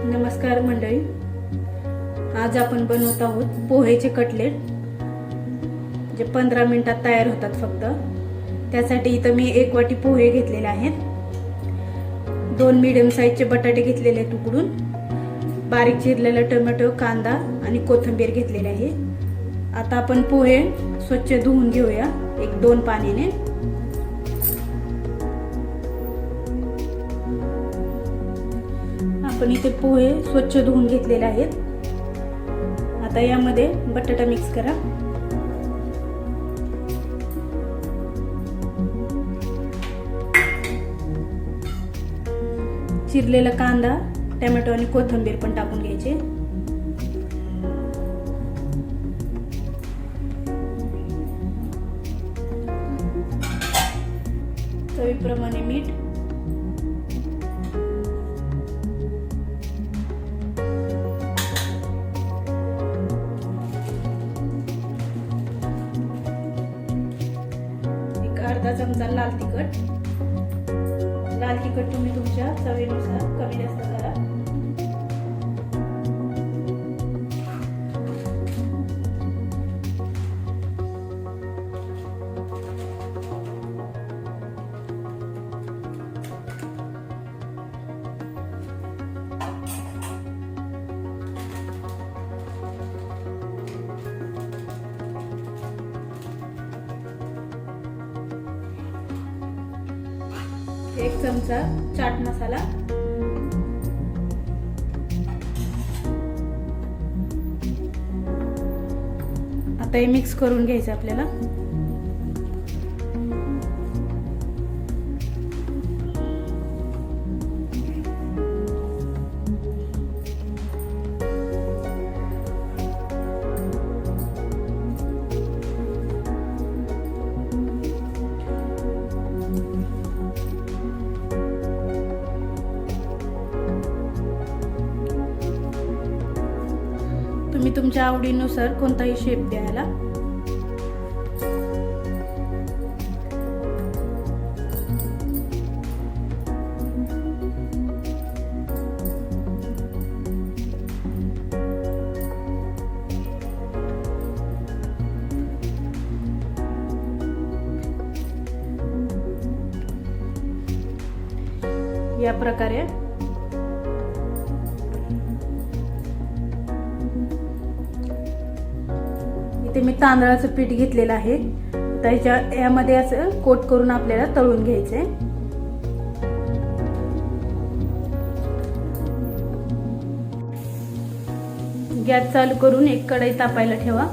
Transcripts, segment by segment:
नमस्कार मंडळी, आज आपण बनवत आहोत पोहेचे कटलेट, जे 15 मिनिटात तयार होतात फक्त. त्यासाठी इथं मी 1 वाटी पोहे घेतलेले आहेत, 2 मीडियम साईजचे बटाटे घेतलेले तुकडून, बारीक चिरलेला टोमॅटो, कांदा आणि कोथिंबीर घेतलेले आहे. आता आपण पोहे स्वच्छ धुवून घेऊया 1-2 पाण्याने. आपण इथे पोहे स्वच्छ धुवून घेतलेले आहेत. आता यामध्ये बटाटा मिक्स करा. चिरलेला कांदा, टोमॅटो आणि कोथिंबीर पण टाकून घ्यायचे. चवीप्रमाणे मीठ, अर्धा चमचा लाल तिखट. लाल तिखट तुम्ही तुमच्या चवीनुसार कमी जास्त करा. एक चमचा चाट मसाला, आता हे मिक्स करून घ्यायचं आपल्याला. तुम्ही तुमच्या आवडीनुसार कोणताही शेप द्यायला. या प्रकारे इथे मी तांदळाचं पीठ घेतलेलं आहे. त्याच्या यामध्ये असं कोट करून आपल्याला तळून घ्यायचंय. गॅस चालू करून एक कढई तापायला ठेवा.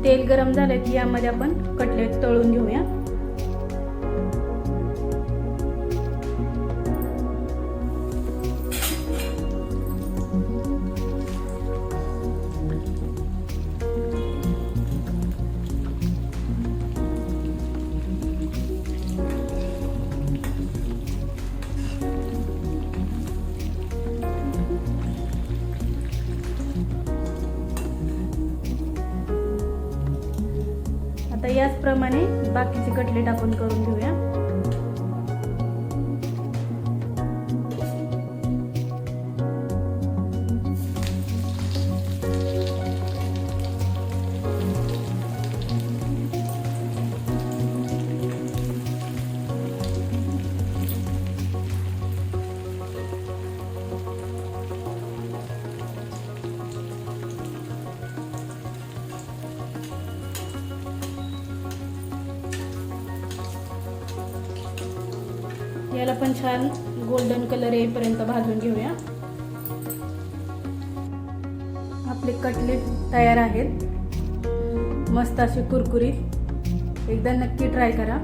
तेल गरम झालं की यामध्ये आपण कटलेट तळून घेऊया. आता याचप्रमाणे बाकीचे कटलेट आपण करून घेऊया. याला पण छान गोल्डन कलर येईपर्यंत भाजून घेऊया. आपले कटलेट तयार आहेत, मस्त असे कुरकुरीत. एकदा नक्की ट्राय करा.